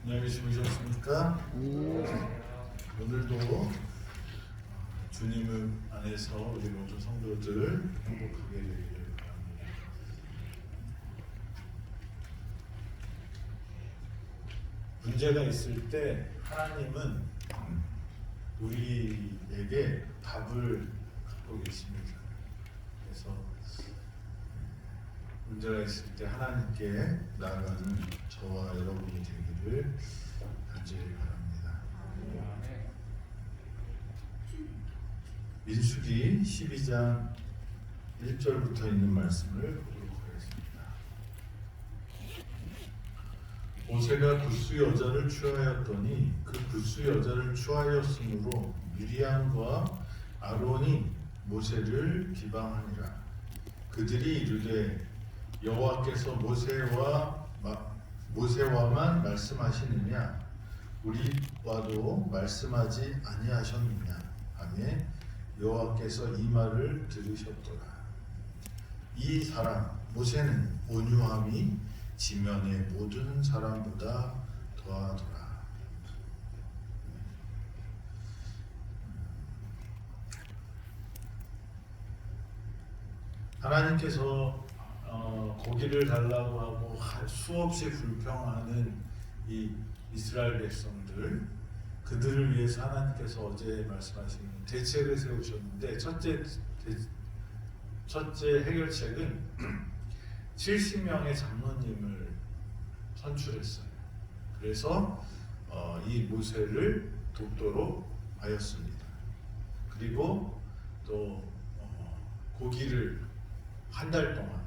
안녕히 주무셨습니까? 오늘도 주님을 안에서 우리 모든 성도들 행복하게 되기를 바랍니다. 문제가 있을 때 하나님은 우리에게 답을 갖고 계십니다. 그래서 문제가 있을 때 하나님께 나아가는 저와 여러분이 되기를 간절히 바랍니다. 민수기 12장 1절부터 있는 말씀을 보도록 하겠습니다. 모세가 굿수 여자를 취하였더니 그 굿수 여자를 취하였으므로 미리암과 아론이 모세를 비방하니라. 그들이 이르되 여호와께서 모세와만 말씀하시느냐 우리와도 말씀하지 아니하셨느냐 하며 여호와께서 이 말을 들으셨더라. 이 사람 모세는 온유함이 지면의 모든 사람보다 더하더라. 하나님께서 고기를 달라고 하고 수없이 불평하는 이 이스라엘 백성들, 그들을 위해서 하나님께서 어제 말씀하신 대책을 세우셨는데 첫째 해결책은 70명의 장로님을 선출했어요. 그래서 이 모세를 돕도록 하였습니다. 그리고 또 고기를 한 달 동안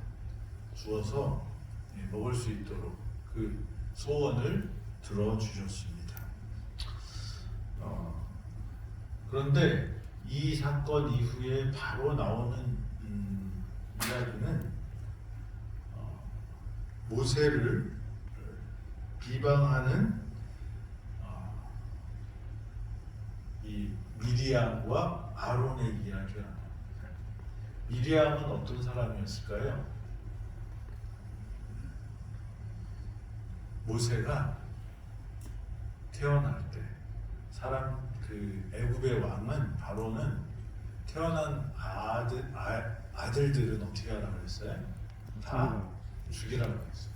주어서 먹을 수 있도록 그 소원을 들어주셨습니다. 그런데 이 사건 이후에 바로 나오는 이야기는 모세를 비방하는 이 미리암과 아론의 이야기가 나옵니다. 미리암은 어떤 사람이었을까요? 모세가 태어날 때 애굽의 왕은 바로는 태어난 아들들은 어떻게 하라고 했어요? 다 죽이라고 했어요.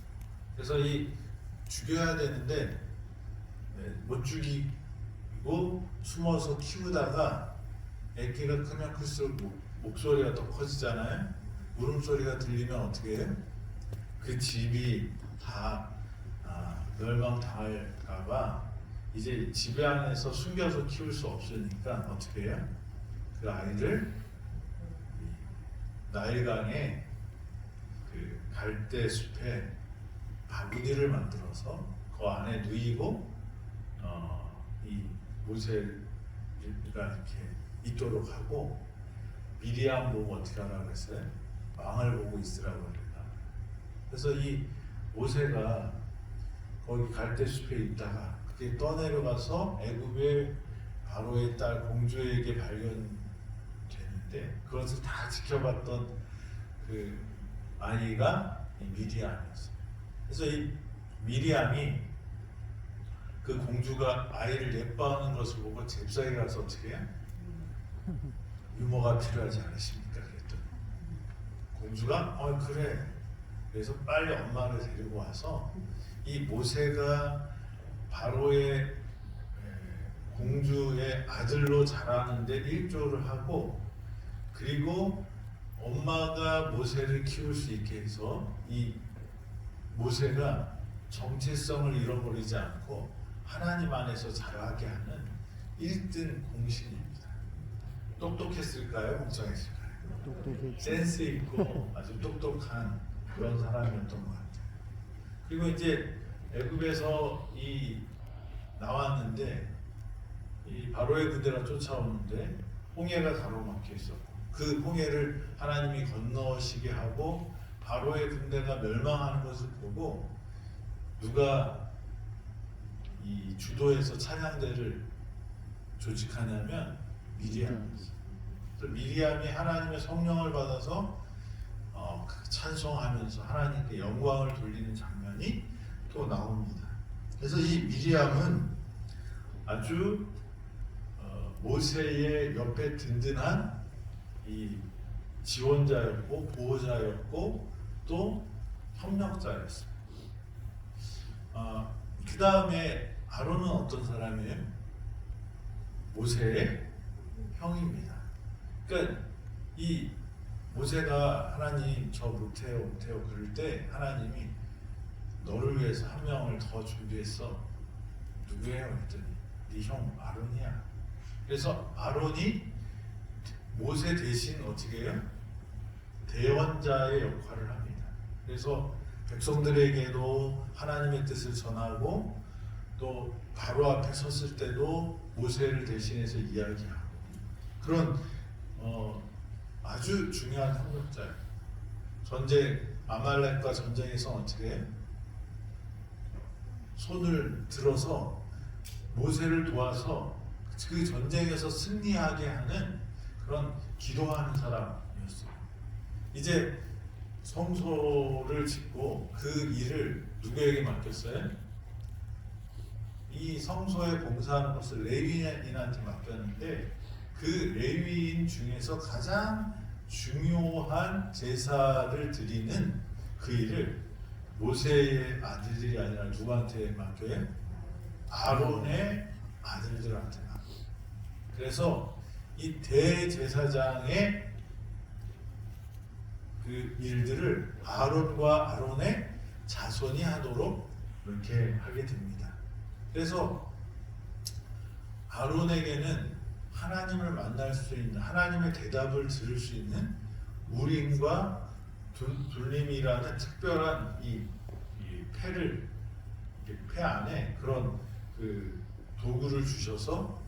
그래서 이 죽여야 되는데 못 죽이고 숨어서 키우다가 애기가 크면 클수록 목소리가 더 커지잖아요. 울음소리가 들리면 어떻게 해요? 그 집이 다 멸망당할까봐 이제 집 안에서 숨겨서 키울 수 없으니까 어떻게 해요? 그 아이를 나일강에 그 갈대 숲에 바구니를 만들어서 그 안에 누이고 이 모세가 이렇게 있도록 하고 미리암 보고 어떻게 하라고 했어요? 왕을 보고 있으라고 합니다. 그래서 이 모세가 거기 갈대숲에 있다가 그게 떠내려가서 애굽의 바로의 딸 공주에게 발견되는데 그것을 다 지켜봤던 그 아이가 미리암이었어요. 그래서 이 미리암이 그 공주가 아이를 예뻐하는 것을 보고 잽싸게 가서 어떻게 해요? 유모가 필요하지 않으십니까? 그랬더니 공주가 그래. 그래서 빨리 엄마를 데리고 와서 이 모세가 바로의 공주의 아들로 자라는데 일조를 하고 그리고 엄마가 모세를 키울 수 있게 해서 이 모세가 정체성을 잃어버리지 않고 하나님 안에서 자라게 하는 1등 공신입니다. 똑똑했을까요? 멍청했을까요? 센스 있고 아주 똑똑한 그런 사람이었던 것 같아요. 그리고 이제 애굽에서 나왔는데 이 바로의 군대가 쫓아오는데 홍해가 가로막혀 있었고 그 홍해를 하나님이 건너시게 하고 바로의 군대가 멸망하는 것을 보고 누가 이 주도해서 찬양대를 조직하냐면 미리암이었어요. 미리암이 하나님의 성령을 받아서 찬송하면서 하나님께 영광을 돌리는 장면이 또 나옵니다. 그래서 이 미리암은 아주 모세의 옆에 든든한 이 지원자였고 보호자였고 또 협력자였어요. 그 다음에 아론은 어떤 사람이에요? 모세의 형입니다. 그러니까 이 모세가 하나님 저 못해요 그럴 때 하나님이 너를 위해서 한 명을 더 준비했어. 누구예요? 그랬더니 네 형 아론이야. 그래서 아론이 모세 대신 어떻게 해요? 대원자의 역할을 합니다. 그래서 백성들에게도 하나님의 뜻을 전하고 또 바로 앞에 섰을 때도 모세를 대신해서 이야기하고 그런 아주 중요한 협력자예요. 전쟁 아말렉과 전쟁에서 어떻게 해요? 손을 들어서 모세를 도와서 그 전쟁에서 승리하게 하는 그런 기도하는 사람이었어요. 이제 성소를 짓고 그 일을 누구에게 맡겼어요? 이 성소에 봉사하는 것을 레위인한테 맡겼는데 그 레위인 중에서 가장 중요한 제사를 드리는 그 일을 모세의 아들들이 아니라 누구한테 맡겨요? 아론의 아들들한테 맡겨요. 그래서 이 대제사장의 그 일들을 아론과 아론의 자손이 하도록 이렇게 하게 됩니다. 그래서 아론에게는 하나님을 만날 수 있는 하나님의 대답을 들을 수 있는 우림과 둘림이라는 특별한 이 패를 패 안에 그런 그 도구를 주셔서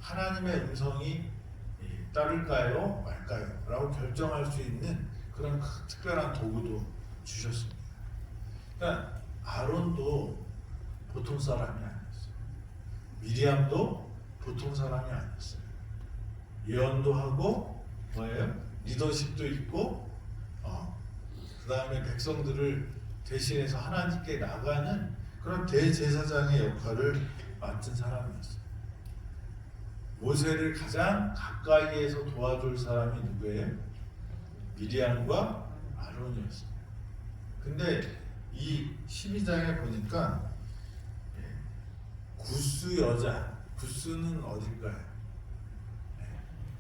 하나님의 음성이 따를까요 말까요 라고 결정할 수 있는 그런 특별한 도구도 주셨습니다. 그러니까 아론도 보통 사람이 아니었어요. 미리암도 보통 사람이 아니었어요. 예언도 하고 뭐예요? 리더십도 있고 그 다음에 백성들을 대신해서 하나님께 나가는 그런 대제사장의 역할을 맡은 사람이었어요. 모세를 가장 가까이에서 도와줄 사람이 누구예요? 미리암과 아론이었어요. 근데 이 12장에 보니까 구스 여자, 구스는 어딜까요?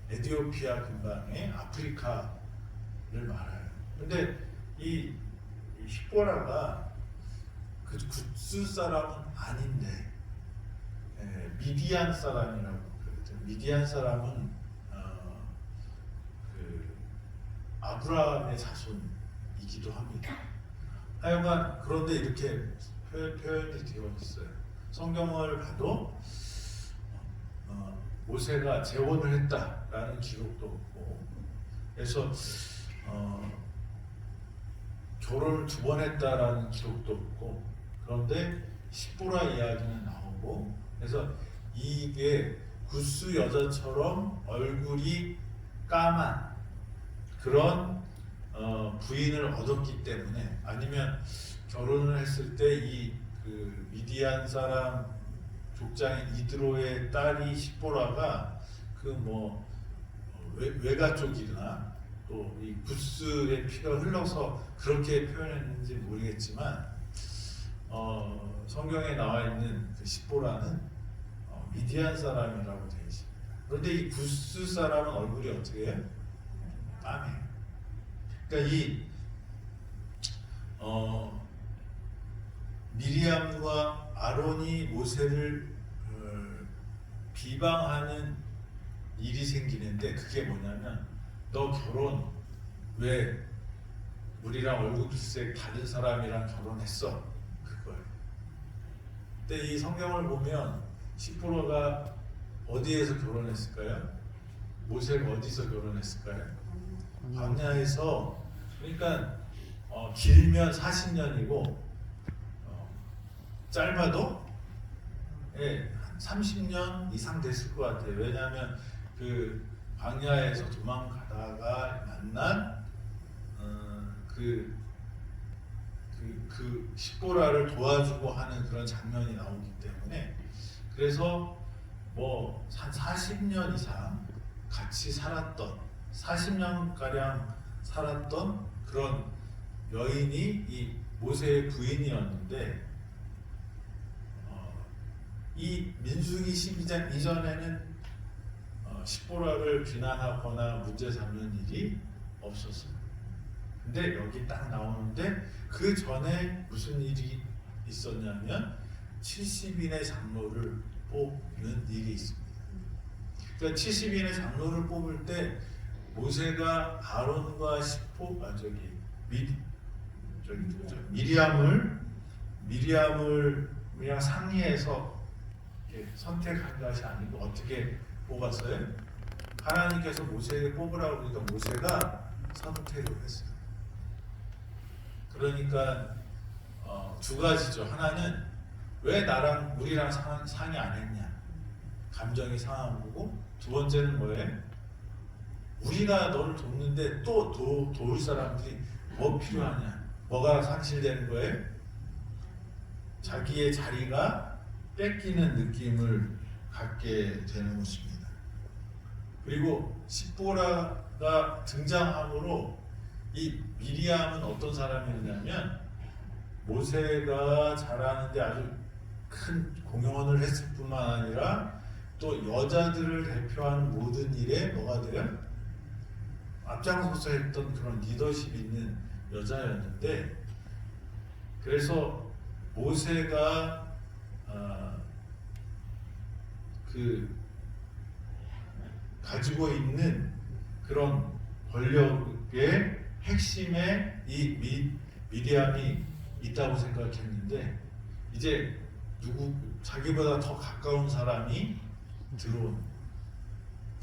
에티오피아 근방의 아프리카를 말해요. 근데 이 십보라가 그 구스 사람은 아닌데 미디안 사람이라고 그랬죠. 미디안 사람은 그 아브라함의 자손이기도 합니다. 하여간 그런데 이렇게 표현이 되어 있어요. 성경을 봐도 모세가 재혼을 했다라는 기록도 없고, 그래서 결혼을 2번 했다라는 기록도 없고, 그런데 십보라 이야기는 나오고, 그래서 이게 구스 여자처럼 얼굴이 까만 그런 부인을 얻었기 때문에, 아니면 결혼을 했을 때 이 그 미디안 사람 족장인 이드로의 딸이 십보라가 그 뭐 외가 쪽이나 또 이 구스의 피가 흘러서 그렇게 표현했는지 모르겠지만 성경에 나와 있는 그 십보라는 미디안 사람이라고 되어 있습니다. 그런데 이 구스 사람은 얼굴이 어떻게 해요? 까매요. 그러니까 이 미리암과 아론이 모세를 비방하는 일이 생기는데, 그게 뭐냐면 너 결혼 왜 우리랑 얼굴색 다른 사람이랑 결혼했어? 그거예요. 근데 이 성경을 보면 십보라가 어디에서 결혼했을까요? 모세가 어디서 결혼했을까요? 광야에서. 그러니까 길면 40년이고 짧아도 한 30년 이상 됐을 것 같아요. 왜냐하면 그 광야에서 도망가다가 만난 그 그 십보라를 도와주고 하는 그런 장면이 나오기 때문에 그래서 뭐 한 40년 이상 같이 살았던 40년 가량 살았던 그런 여인이 이 모세의 부인이었는데 이 민수기 12장 이전에는 십보라를 비난하거나 문제 삼는 일이 없었어요. 근데 여기 딱 나오는데 그 전에 무슨 일이 있었냐면 70인의 장로를 뽑는 일이 있습니다. 그러니까 70인의 장로를 뽑을 때 모세가 아론과 미리암을 상의해서 선택한 것이 아니고 어떻게 뽑았어요? 하나님께서 모세에게 뽑으라고 그러니까 모세가 선택을 했어요. 그러니까 두 가지죠. 하나는 왜 우리랑 상의 안 했냐? 감정이 상한 거고, 두 번째는 뭐예요? 우리가 너를 돕는데 또 도울 사람들이 뭐 필요하냐? 뭐가 상실되는 거예요? 자기의 자리가 뺏기는 느낌을 갖게 되는 것입니다. 그리고 십보라가 등장함으로 이 미리암은 어떤 사람이었냐면 모세가 잘하는데 아주 큰 공헌을 했을 뿐만 아니라 또 여자들을 대표하는 모든 일에 뭐가 돼요? 앞장서서 했던 그런 리더십 있는 여자였는데 그래서 모세가 가지고 있는 그런 권력의 핵심에 이 미리암이 있다고 생각했는데 이제 자기보다 더 가까운 사람이 들어온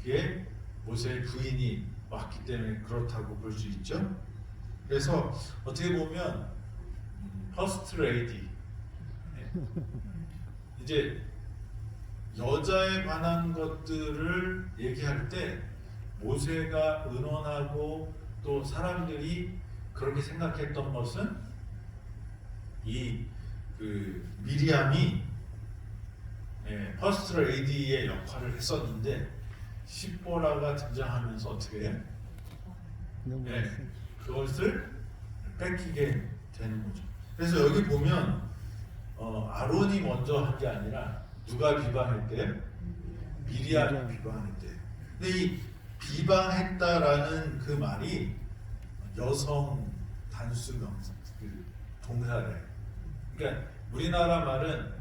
게 모세의 부인이 왔기 때문에 그렇다고 볼 수 있죠. 그래서 어떻게 보면 퍼스트 레이디 이제 여자에 관한 것들을 얘기할 때 모세가 의논하고 또 사람들이 그렇게 생각했던 것은 미리암이 퍼스트 레이디의 역할을 했었는데 십보라가 등장하면서 어떻게 해요? 그것을 뺏기게 되는 거죠. 그래서 여기 보면 아론이 먼저 한 게 아니라 누가 비방했대요? 미리암이 비방했대요. 근데 이 비방했다라는 그 말이 여성 단수명 동사래. 그러니까 우리나라 말은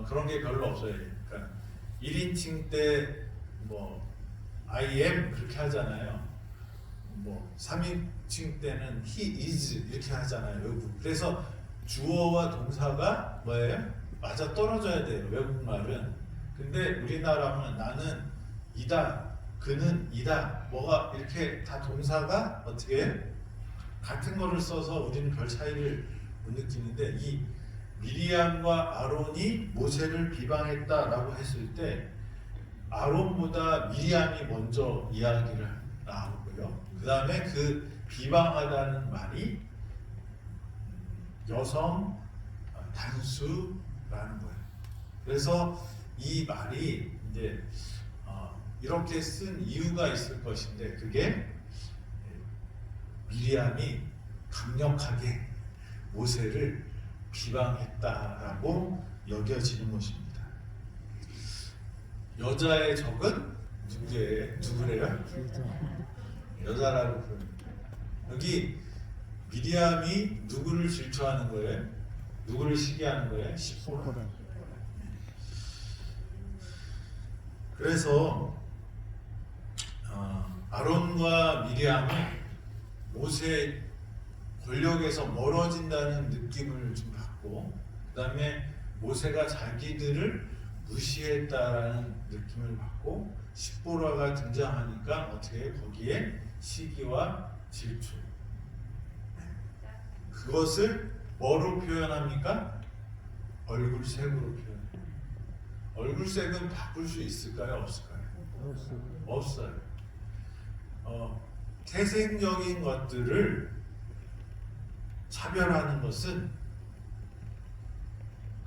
그런 게 별로 없어요. 그러니까 1인칭 때 뭐 I am 그렇게 하잖아요. 뭐 3인칭 때는 he is 이렇게 하잖아요. 그래서 주어와 동사가 뭐예요? 맞아 떨어져야 돼요. 외국말은. 근데 우리나라는 나는 이다, 그는 이다, 뭐가 이렇게 다 동사가 어떻게 해? 같은 거를 써서 우리는 별 차이를 못 느끼는데 이 미리암과 아론이 모세를 비방했다라고 했을 때 아론보다 미리암이 먼저 이야기를 나오고요. 그 다음에 그 비방하다는 말이 여성 단수라는 거예요. 그래서 이 말이 이제 이렇게 쓴 이유가 있을 것인데 그게 미리암이 강력하게 모세를 비방했다라고 여겨지는 것입니다. 여자의 적은 누구래요? 여자라고 부릅니다. 여기 미리암이 누구를 질투하는 거예요? 누구를 시기하는 거예요? 십보라. 그래서 아론과 미리암이 모세의 권력에서 멀어진다는 느낌을 좀 받고 그 다음에 모세가 자기들을 무시했다라는 느낌을 받고 십보라가 등장하니까 어떻게 거기에 시기와 질투 그것을 뭐로 표현합니까? 얼굴색으로 표현합니다. 얼굴색은 바꿀 수 있을까요? 없을까요? 없어요. 태생적인 것들을 차별하는 것은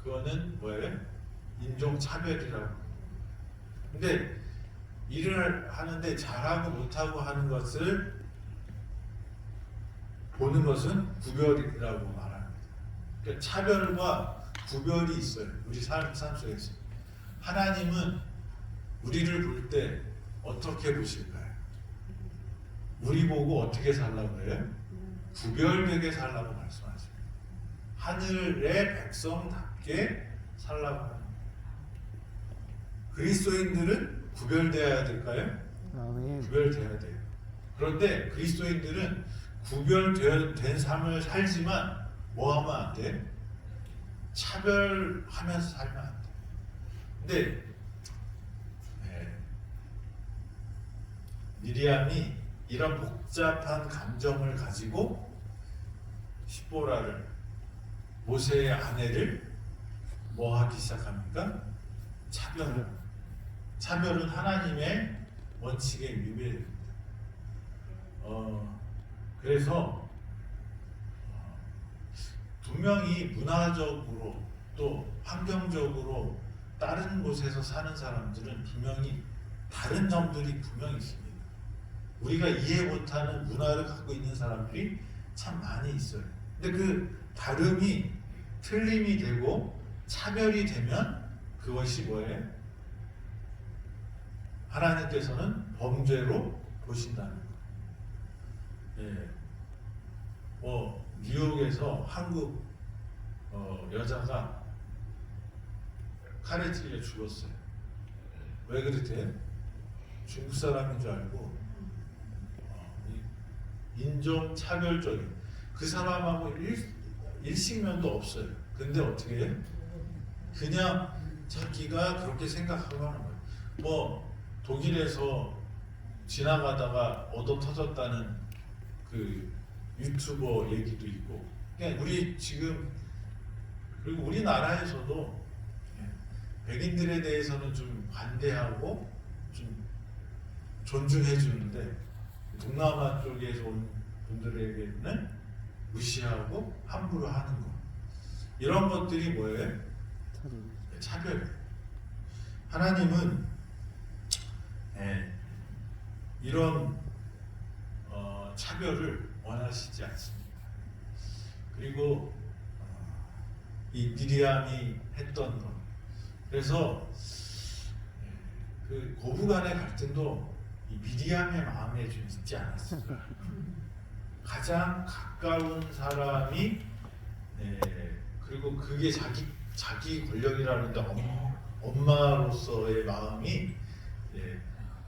그거는 뭐예요? 인종차별이라고. 근데 일을 하는데 잘하고 못하고 하는 것을 보는 것은 구별이라고 말합니다. 그러니까 차별과 구별이 있어요. 우리 삶 속에서. 하나님은 우리를 볼 때 어떻게 보실까요? 우리 보고 어떻게 살라고 해요? 구별되게 살라고 말씀하십니다. 하늘의 백성답게 살라고 합니다. 그리스도인들은 구별되어야 될까요? 아멘. 구별되어야 돼요. 그런데 그리스도인들은 구별된 삶을 살지만 뭐 하면 안 돼? 차별하면서 살면 안 돼. 근데 미리암이 이런 복잡한 감정을 가지고 십보라를, 모세의 아내를 뭐 하기 시작합니까? 차별은 하나님의 원칙에 위배됩니다. 그래서 분명히 문화적으로 또 환경적으로 다른 곳에서 사는 사람들은 분명히 다른 점들이 분명히 있습니다. 우리가 이해 못하는 문화를 갖고 있는 사람들이 참 많이 있어요. 근데 그 다름이 틀림이 되고 차별이 되면 그것이 뭐예요? 하나님께서는 범죄로 보신다는 거예요. 뉴욕에서 한국 여자가 칼에 찔려 죽었어요. 왜 그랬대요? 중국 사람인 줄 알고 인종차별적인, 그 사람하고 일식면도 없어요. 근데 어떻게 해요? 그냥 자기가 그렇게 생각하고 하는 거예요. 뭐 독일에서 지나가다가 얻어 터졌다는 그 유튜버 얘기도 있고, 그냥 우리 지금, 그리고 우리나라에서도 백인들에 대해서는 좀 반대하고 좀 존중해 주는데 동남아 쪽에서 온 분들에게는 무시하고 함부로 하는 거, 이런 것들이 뭐예요? 차별. 하나님은 이런 차별을 원하시지 않습니다. 그리고 이 미리암이 했던 것, 그래서 그 고부간의 갈등도 이 미리암의 마음에 좀 있지 않았을까. 가장 가까운 사람이 그리고 그게 자기 권력이라는데 엄마로서의 마음이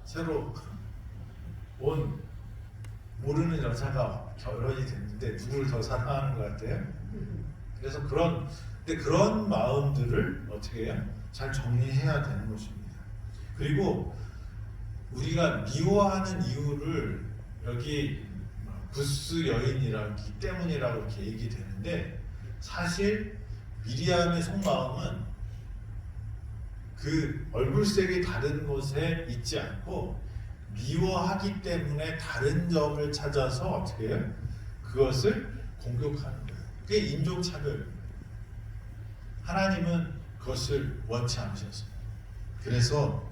새로 온 모르는 여자가 결혼이 됐는데 누구를 더 사랑하는 것 같아요. 그래서 그런 마음들을 어떻게 해요? 잘 정리해야 되는 것입니다. 그리고 우리가 미워하는 이유를 여기 구스 여인이라기 때문이라고 이렇게 얘기되는데, 사실 미리암의 속마음은 그 얼굴색이 다른 곳에 있지 않고 미워하기 때문에 다른 점을 찾아서 어떻게 해요? 그것을 공격하는 거예요. 그게 인종차별입니다. 하나님은 그것을 원치 않으셨습니다. 그래서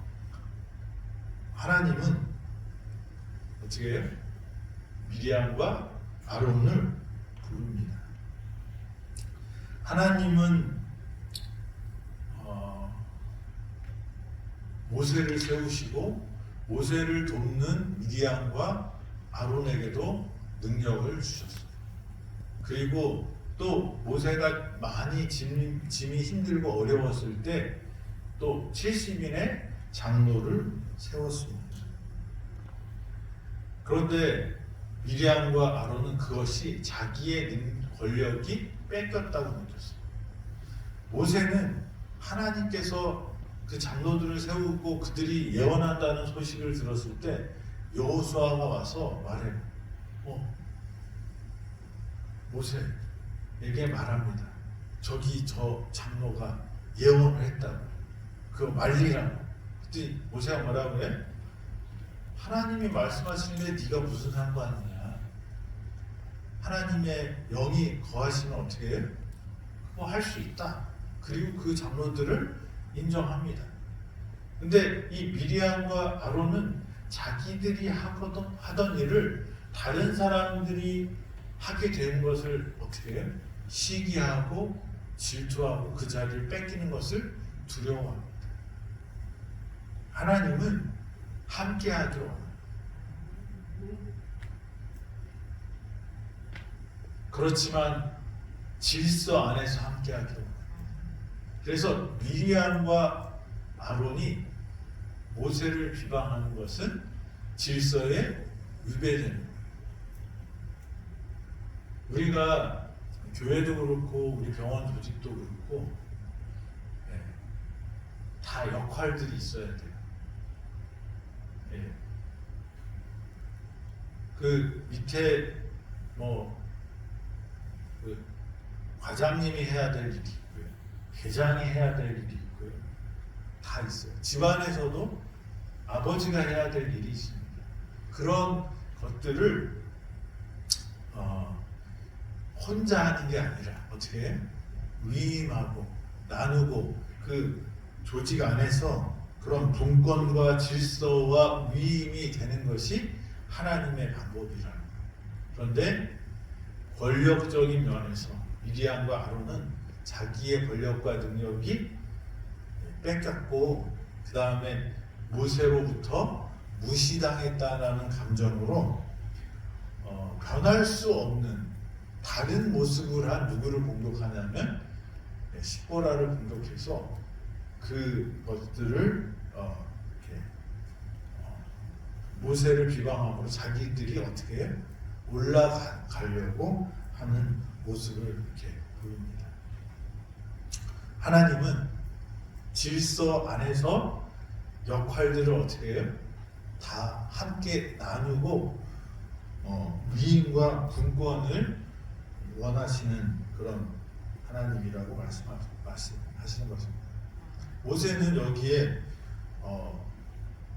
하나님은 어떻게 해요? 미리암과 아론을 부릅니다. 하나님은 모세를 세우시고 모세를 돕는 미리암과 아론에게도 능력을 주셨어요. 그리고 또 모세가 많이 짐이 힘들고 어려웠을 때 또 70인의 장로를 세웠습니다. 그런데 미리암과 아론은 그것이 자기의 권력이 뺏겼다고 느꼈어요. 모세는 하나님께서 그 장로들을 세우고 그들이 예언한다는 소식을 들었을 때 여호수아가 와서 말해요. 모세에게 말합니다. 저기 저 장로가 예언을 했다고. 그거 말리라고. 그때 모세가 뭐라고 해? 하나님이 말씀하시는데 네가 무슨 상관이냐? 하나님의 영이 거하시면 어떻게 해요? 뭐 할 수 있다. 그리고 그 장로들을 인정합니다. 근데 이 미리암과 아론은 자기들이 하던 일을 다른 사람들이 하게 된 것을 어떻게 해요? 시기하고 질투하고 그 자리를 뺏기는 것을 두려워합니다. 하나님은 함께 하기로 합니다. 그렇지만 질서 안에서 함께 하기로 합니다. 그래서 미리암과 아론이 모세를 비방하는 것은 질서에 위배되는 거예요. 우리가 교회도 그렇고 우리 병원 조직도 그렇고 다 역할들이 있어야 돼요. 그 밑에 그 과장님이 해야 될 일이 있고요, 회장이 해야 될 일이 있고요, 다 있어요. 집안에서도 아버지가 해야 될 일이 있습니다. 그런 것들을 혼자 하는 게 아니라 어떻게 위임하고 나누고 그 조직 안에서 그런 분권과 질서와 위임이 되는 것이 하나님의 방법이라는 거예요. 그런데 권력적인 면에서 미리암과 아론은 자기의 권력과 능력이 뺏겼고 그 다음에 모세로부터 무시당했다라는 감정으로 변할 수 없는 다른 모습을 한 누구를 공격하냐면 십보라를 공격해서 그것들을 모세를 비방함으로 자기들이 어떻게 올라가려고 하는 모습을 이렇게 보입니다. 하나님은 질서 안에서 역할들을 어떻게 해요? 다 함께 나누고 위임과 분권을 원하시는 그런 하나님이라고 말씀하시는 것입니다. 모세는 여기에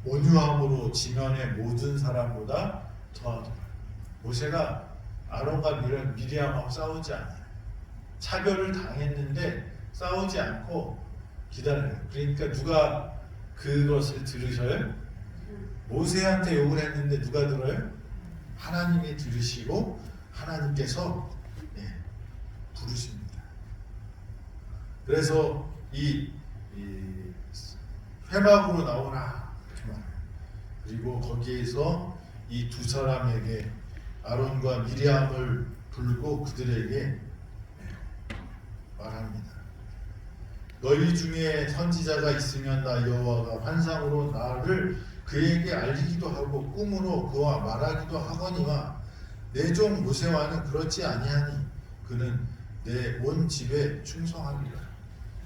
온유함으로 지면의 모든 사람보다 더하더라. 모세가 아론과 미리암하고 싸우지 않아요. 차별을 당했는데 싸우지 않고 기다려요. 그러니까 누가 그것을 들으셔요? 모세한테 욕을 했는데 누가 들어요? 하나님이 들으시고 하나님께서 부르십니다. 그래서 이 회막으로 나오라 이렇게 말해요. 그리고 거기에서 이 두 사람에게 아론과 미리암을 부르고 그들에게 말합니다. 너희 중에 선지자가 있으면 나 여호와가 환상으로 나를 그에게 알리기도 하고 꿈으로 그와 말하기도 하거니와 내 종 모세와는 그렇지 아니하니 그는 내 온 집에 충성하리라.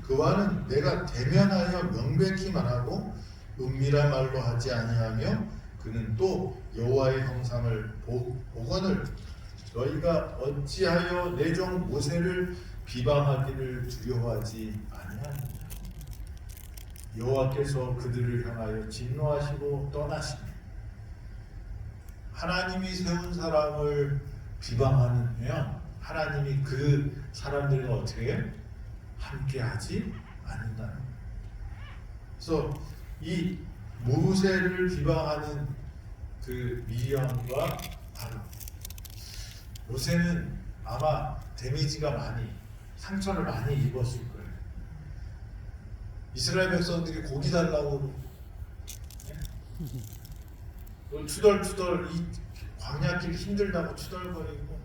그와는 내가 대면하여 명백히 말하고 은밀한 말로 하지 아니하며 그는 또 여호와의 형상을 보거늘 너희가 어찌하여 내 종 모세를 비방하기를 두려워하지 아니하느냐. 여호와께서 그들을 향하여 진노하시고 떠나시니 하나님이 세운 사람을 비방하면 하나님이 그 사람들과 어떻게 해요? 함께하지 않는다는 거예요. 그래서 이 모세를 비방하는 그 미리암과 아론, 모세는 아마 데미지가 많이 상처를 많이 입었을 거예요. 이스라엘 백성들이 고기 달라고 투덜투덜 이 광야길 힘들다고 투덜거리고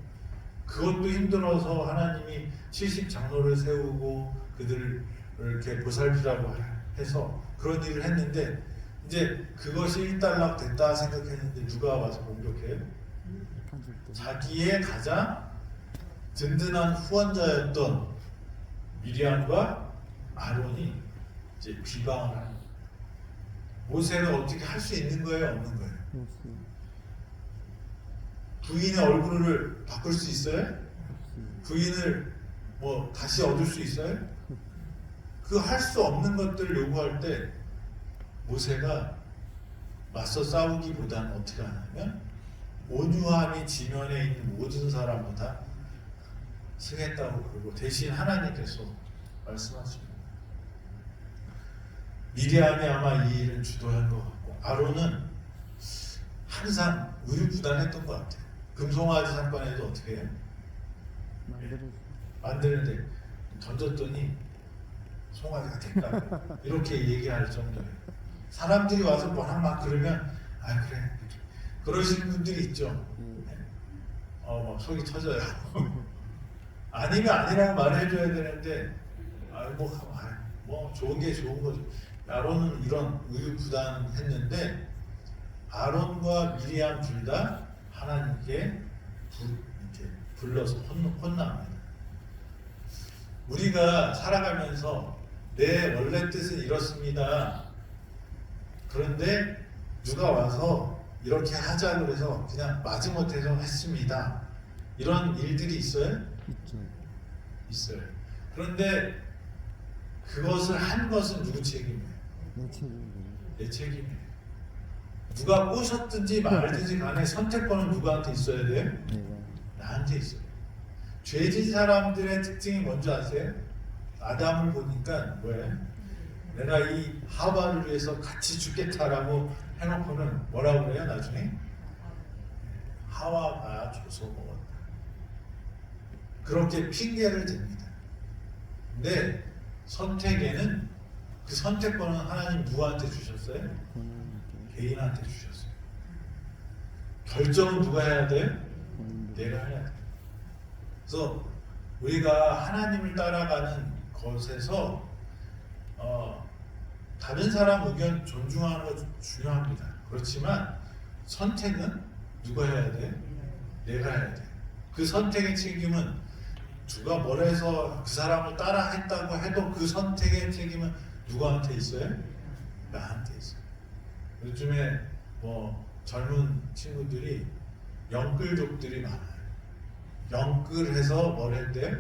그것도 힘들어서 하나님이 70장로를 세우고 그들을 이렇게 보살피라고 해서 그런 일을 했는데 이제 그것이 일단락 됐다 생각했는데 누가 와서 공격해요? 자기의 가장 든든한 후원자였던 미리암과 아론이 이제 비방을 하는 거예요. 모세는 어떻게 할 수 있는 거예요? 없는 거예요? 부인의 얼굴을 바꿀 수 있어요? 부인을 뭐 다시 얻을 수 있어요? 그 할 수 없는 것들을 요구할 때 모세가 맞서 싸우기보다는 어떻게 하냐면 온유함이 지면에 있는 모든 사람보다 승했다고 그러고 대신 하나님께서 말씀하십니다. 미리암이 아마 이 일을 주도한 것 같고 아론은 항상 우유부단했던 것 같아요. 금송아지 사건에도 어떻게 해요? 만드는데 던졌더니 송아지가 될까? 이렇게 얘기할 정도예요. 사람들이 와서 뭐라 막 그러면 아 그래 그러시는 분들이 있죠. 막 속이 터져요. 아니면 아니라고 말해줘야 되는데 뭐 좋은 게 좋은 거죠. 아론은 이런 우유부단했는데 아론과 미리암 둘 다 하나님께 이렇게 불러서 혼납니다. 우리가 살아가면서 내 원래 뜻은 이렇습니다. 그런데 누가 와서 이렇게 하자 그래서 그냥 마지못해서 했습니다. 이런 일들이 있어요? 있어요. 그런데 그것을 한 것은 누구 책임이에요? 내 책임이에요. 누가 꼬셨든지 말든지 간에 선택권은 누구한테 있어야 돼요? 나한테 있어요. 죄진 사람들의 특징이 뭔지 아세요? 아담을 보니까 뭐예요? 내가 이 하와를 위해서 같이 죽겠다라고 해놓고는 뭐라고 그래요? 나중에 하와가 줘서 먹었다. 그렇게 핑계를 댑니다. 근데 선택에는 그 선택권은 하나님 누구한테 주셨어요? 개인한테 주셨어요. 결정은 누가 해야 돼요? 내가 해야 돼요. 그래서 우리가 하나님을 따라가는 것에서 다른 사람 의견 존중하는 거 중요합니다. 그렇지만 선택은 누가 해야 돼? 내가 해야 돼. 그 선택의 책임은 누가 뭘 해서 그 사람을 따라 했다고 해도 그 선택의 책임은 누구한테 있어요? 나한테 있어요. 요즘에 뭐 젊은 친구들이 영끌족들이 많아요. 영끌해서 뭘 했대요?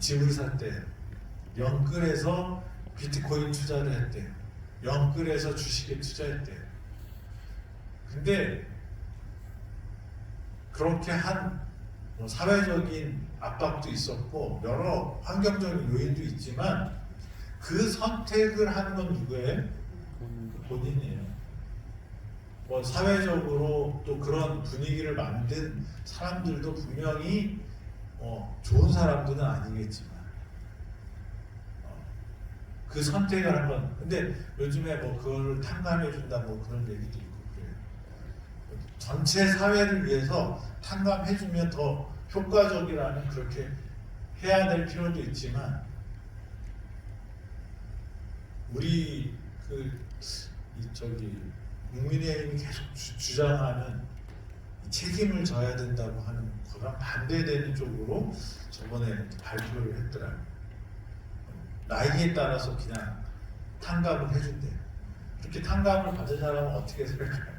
집을 샀대요. 영끌해서 비트코인 투자를 했대요. 영끌해서 주식에 투자했대요. 근데 그렇게 한 사회적인 압박도 있었고 여러 환경적인 요인도 있지만 그 선택을 하는 건 누구예요? 본인이에요. 뭐 사회적으로 또 그런 분위기를 만든 사람들도 분명히 좋은 사람들은 아니겠지만 그 선택을 한 건. 근데 요즘에 뭐 그걸 탕감해 준다 뭐 그런 얘기도 있고 그래요. 전체 사회를 위해서 탕감해 주면 더 효과적이라는 그렇게 해야 될 필요도 있지만 우리 국민의힘이 계속 주장하는 책임을 져야 된다고 하는 거랑 반대되는 쪽으로 저번에 발표를 했더라고요. 나이에 따라서 그냥 탕감을 해준대요. 그렇게 탕감을 받은 사람은 어떻게 살까요?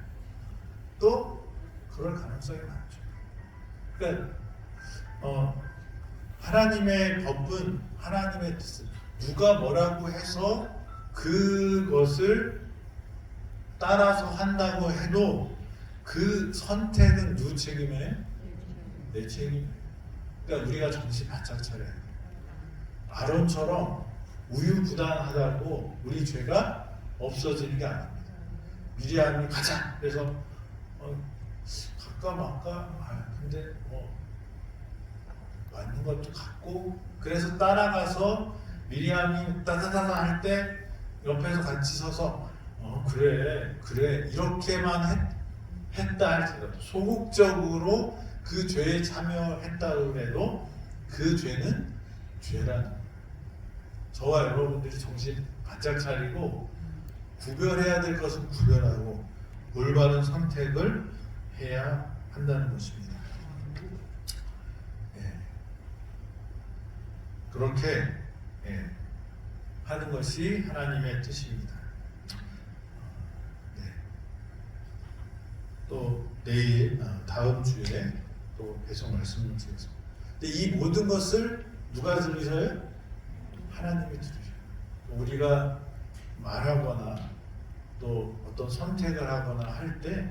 또 그럴 가능성이 많죠. 그러니까 하나님의 법은 하나님의 뜻은 누가 뭐라고 해서 그것을 따라서 한다고 해도 그 선택은 누구 책임이에요? 내 책임이에요. 그러니까 우리가 정신 바짝 차려야 돼요. 아론처럼 우유부단하다고 우리 죄가 없어지는 게 아닙니다. 미리암이 가자. 그래서 갈까 말까. 근데 맞는 것도 같고 그래서 따라가서 미리암이 따다다다 할 때 옆에서 같이 서서 그래 이렇게만 했다 할지라도 소극적으로 그 죄에 참여했다고 해도 그 죄는 죄라는 저와 여러분들이 정신 바짝 차리고 구별해야 될 것은 구별하고 올바른 선택을 해야 한다는 것입니다. 그렇게 하는 것이 하나님의 뜻입니다. 또 내일 다음 주에 또 계속 말씀을 드리겠습니다. 근데 이 모든 것을 누가 들으셔요? 하나님이 들으셔요. 우리가 말하거나 또 어떤 선택을 하거나 할 때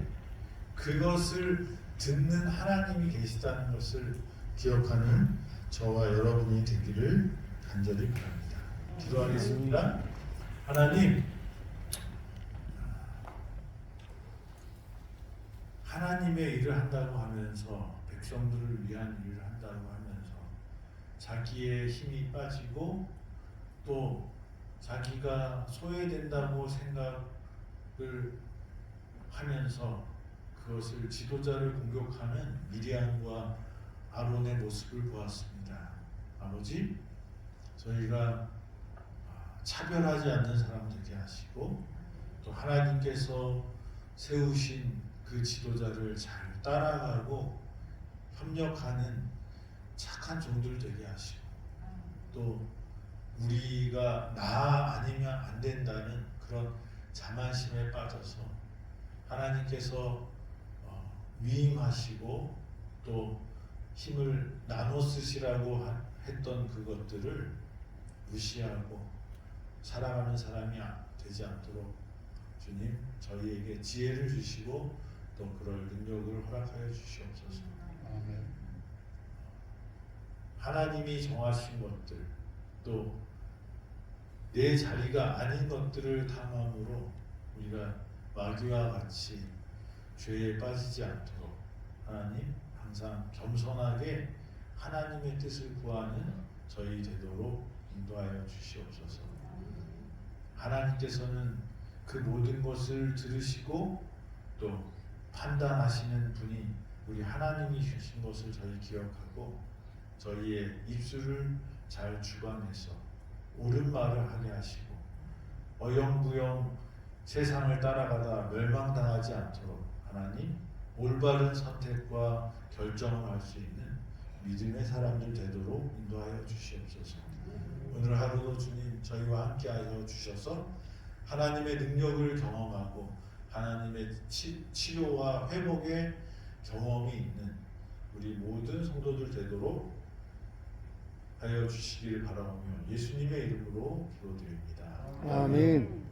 그것을 듣는 하나님이 계시다는 것을 기억하는 저와 여러분이 되기를 간절히 바랍니다. 기도하겠습니다. 하나님, 하나님의 일을 한다고 하면서 백성들을 위한 일을 한다고 하면서 자기의 힘이 빠지고 또 자기가 소외된다고 생각을 하면서 그것을 지도자를 공격하는 미리암과 아론의 모습을 보았습니다. 아버지, 저희가 차별하지 않는 사람 되게 하시고 또 하나님께서 세우신 그 지도자를 잘 따라가고 협력하는 착한 종들 되게 하시고 또 우리가 나 아니면 안 된다는 그런 자만심에 빠져서 하나님께서 위임하시고 또 힘을 나눠 쓰시라고 했던 그것들을 무시하고 살아가는 사람이 되지 않도록 주님 저희에게 지혜를 주시고 또 그럴 능력을 허락하여 주시옵소서. 하나님이 정하신 것들 또 내 자리가 아닌 것들을 탐함으로 우리가 마귀와 같이 죄에 빠지지 않도록 하나님 항상 겸손하게 하나님의 뜻을 구하는 저희 되도록 인도하여 주시옵소서. 하나님께서는 그 모든 것을 들으시고 또 판단하시는 분이 우리 하나님이 주신 것을 저희 기억하고 저희의 입술을 잘 주관해서 옳은 말을 하게 하시고 어영부영 세상을 따라가다 멸망당하지 않도록 하나님 올바른 선택과 결정을 할 수 있는 믿음의 사람들 되도록 인도하여 주시옵소서. 오늘 하루도 주님 저희와 함께하여 주셔서 하나님의 능력을 경험하고 하나님의 치료와 회복의 경험이 있는 우리 모든 성도들 되도록 하여 주시기를 바라오며 예수님의 이름으로 기도드립니다. 아멘.